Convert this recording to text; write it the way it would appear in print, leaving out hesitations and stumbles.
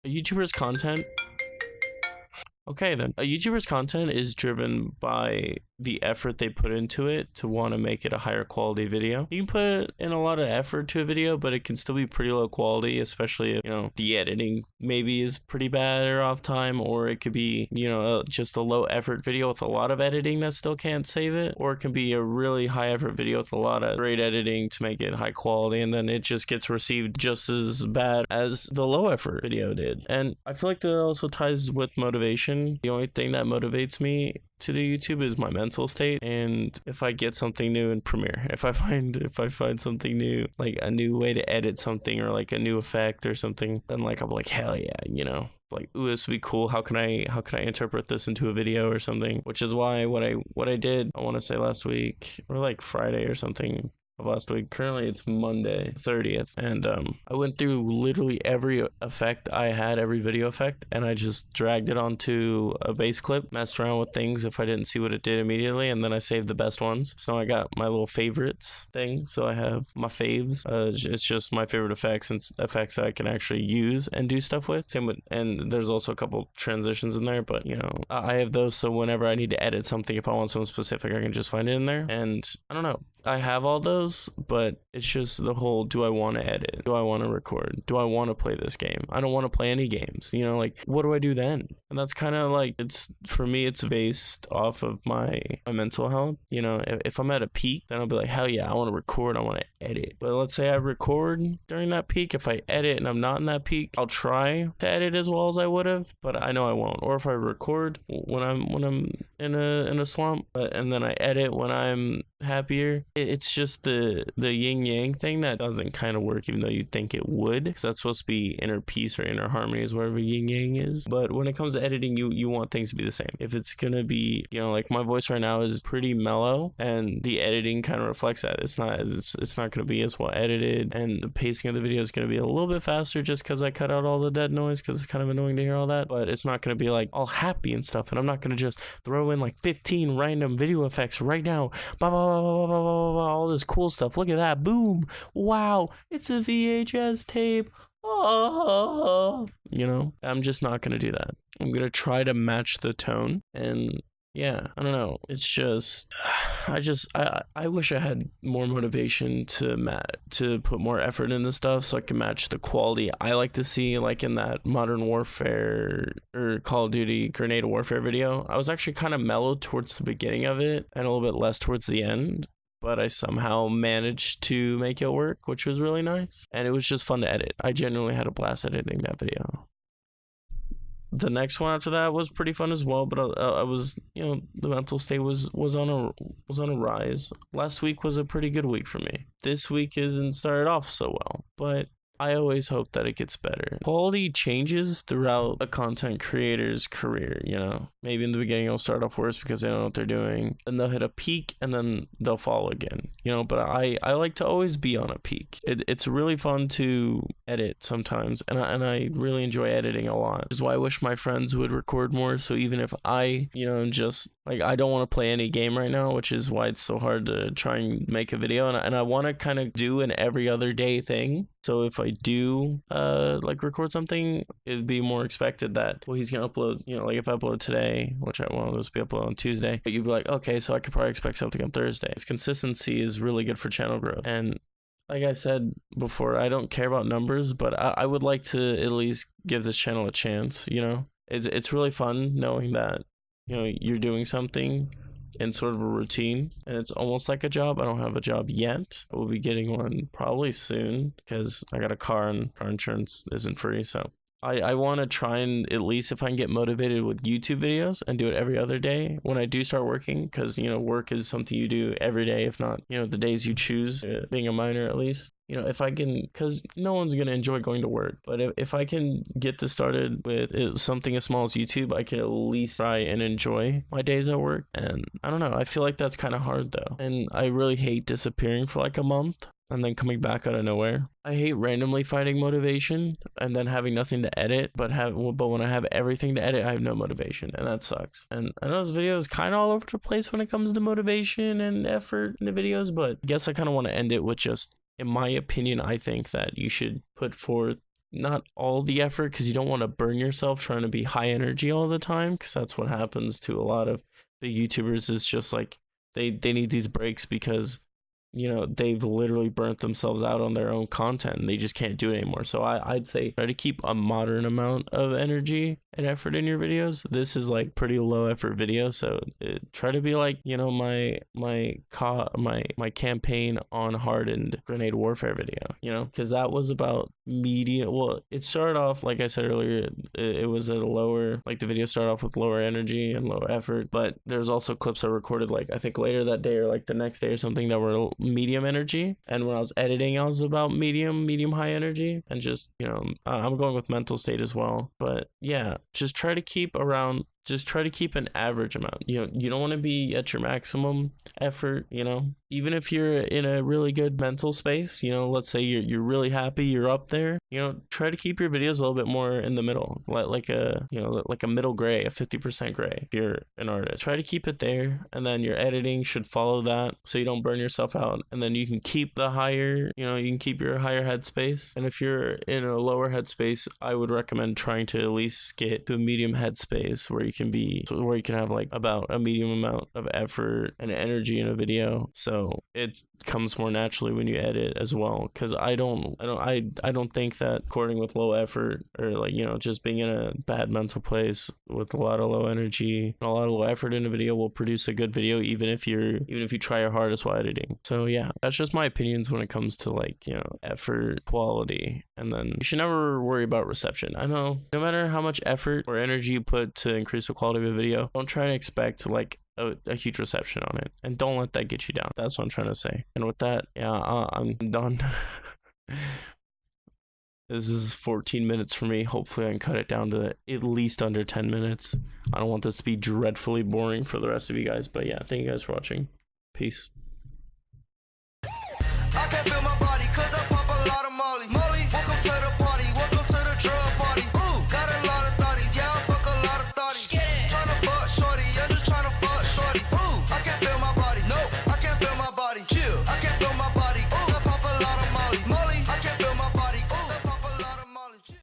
A YouTuber's content. Okay, then. A YouTuber's content is driven by the effort they put into it to want to make it a higher quality video. You can put in a lot of effort to a video, but it can still be pretty low quality, especially if, the editing maybe is pretty bad or off time, or it could be, just a low effort video with a lot of editing that still can't save it, or it can be a really high effort video with a lot of great editing to make it high quality, and then it just gets received just as bad as the low effort video did. And I feel like that also ties with motivation. The only thing that motivates me to do YouTube is my mental state, and if I get something new in Premiere, if I find something new, like a new way to edit something or like a new effect or something, then like I'm like, hell yeah, like, ooh, this would be cool. How can I interpret this into a video or something? Which is why what I did, I want to say last week or like Friday or something of last week. Currently it's Monday 30th, and I went through literally every effect I had, every video effect, and I just dragged it onto a base clip, messed around with things if I didn't see what it did immediately, and then I saved the best ones. So I got my little favorites thing, so I have my faves. It's just my favorite effects and effects that I can actually use and do stuff with. Same with, and there's also a couple transitions in there, but I have those, so whenever I need to edit something, if I want something specific, I can just find it in there. And I don't know, I have all those, but it's just the whole, do I want to edit? Do I want to record? Do I want to play this game? I don't want to play any games, like, what do I do then? And that's kind of like, for me, it's based off of my mental health. If I'm at a peak, then I'll be like, hell yeah, I want to record, I want to edit. But let's say I record during that peak, if I edit and I'm not in that peak, I'll try to edit as well as I would have, but I know I won't. Or if I record when I'm in a slump, and then I edit when I'm happier, it's just the yin yang thing that doesn't kind of work, even though you think it would, because that's supposed to be inner peace or inner harmony is wherever yin yang is. But when it comes to editing, you want things to be the same. If it's gonna be, like my voice right now is pretty mellow, and the editing kind of reflects that. It's not gonna be as well edited, and the pacing of the video is gonna be a little bit faster just because I cut out all the dead noise, because it's kind of annoying to hear all that. But it's not gonna be like all happy and stuff, and I'm not gonna just throw in like 15 random video effects right now, blah, blah, blah, blah, blah, blah, blah, all this cool stuff. Look at that, boom, wow, it's a VHS tape. Oh, I'm just not gonna do that. I'm gonna try to match the tone, and yeah, I don't know. It's just, I wish I had more motivation to put more effort into stuff so I can match the quality I like to see, like in that Modern Warfare or Call of Duty Grenade Warfare video. I was actually kind of mellow towards the beginning of it and a little bit less towards the end, but I somehow managed to make it work, which was really nice. And it was just fun to edit. I genuinely had a blast editing that video. The next one after that was pretty fun as well, but I was, the mental state was on a rise. Last week was a pretty good week for me. This week isn't started off so well, but I always hope that it gets better. Quality changes throughout a content creator's career, Maybe in the beginning it'll start off worse because they don't know what they're doing, and they'll hit a peak and then they'll fall again, But I like to always be on a peak. It's really fun to edit sometimes, and I really enjoy editing a lot. Which is why I wish my friends would record more, so even if I, am just like, I don't want to play any game right now, which is why it's so hard to try and make a video, and I want to kind of do an every other day thing. So if I do like record something, it'd be more expected that, well, he's gonna upload, like if I upload today, which I want this to be uploaded on Tuesday, but you'd be like, okay, so I could probably expect something on Thursday. This consistency is really good for channel growth. And like I said before, I don't care about numbers, but I would like to at least give this channel a chance. It's really fun knowing that you're doing something in sort of a routine, and it's almost like a job. I don't have a job yet. I will be getting one probably soon because I got a car, and car insurance isn't free. So I want to try and, at least if I can get motivated with YouTube videos, and do it every other day when I do start working, because work is something you do every day, if not the days you choose, being a minor at least. If I can, because no one's going to enjoy going to work, but if I can get this started with something as small as YouTube, I can at least try and enjoy my days at work. And I don't know, I feel like that's kind of hard though. And I really hate disappearing for like a month and then coming back out of nowhere. I hate randomly finding motivation and then having nothing to edit, but when I have everything to edit, I have no motivation, and that sucks. And I know this video is kind of all over the place when it comes to motivation and effort in the videos, but I guess I kind of want to end it with just, in my opinion, I think that you should put forth not all the effort, because you don't want to burn yourself trying to be high energy all the time, because that's what happens to a lot of big YouTubers. Is just like they need these breaks because, you know, they've literally burnt themselves out on their own content and they just can't do it anymore. So I'd say try to keep a moderate amount of energy and effort in your videos. This is like pretty low effort video, so try to be like, you know, my campaign on hardened grenade warfare video, you know, because that was about medium. Well, it started off, like I said earlier, it was at a lower, like the video started off with lower energy and lower effort, but there's also clips I recorded like I think later that day or like the next day or something that were medium energy, and when I was editing I was about medium high energy, and just, you know, I'm going with mental state as well. But yeah, just try to keep an average amount. You know, you don't want to be at your maximum effort, you know, even if you're in a really good mental space. You know, let's say you're really happy, you're up there, you know, try to keep your videos a little bit more in the middle, like a, you know, like a middle gray, a 50% gray if you're an artist. Try to keep it there, and then your editing should follow that so you don't burn yourself out, and then you can keep the higher, you know, you can keep your higher headspace. And if you're in a lower headspace, I would recommend trying to at least get to a medium headspace where you can have like about a medium amount of effort and energy in a video, so it comes more naturally when you edit as well. Because I don't think that recording with low effort, or like, you know, just being in a bad mental place with a lot of low energy and a lot of low effort in a video will produce a good video, even if you try your hardest while editing. So yeah, that's just my opinions when it comes to, like, you know, effort, quality. And then you should never worry about reception. I know no matter how much effort or energy you put to increase the quality of a video, don't try to expect like a huge reception on it, and don't let that get you down. That's what I'm trying to say. And with that, yeah, I'm done. This is 14 minutes for me. Hopefully I can cut it down to at least under 10 minutes. I don't want this to be dreadfully boring for the rest of you guys. But yeah, thank you guys for watching. Peace. I can't feel my body 'cause I pump a lot of Molly. Welcome to the party.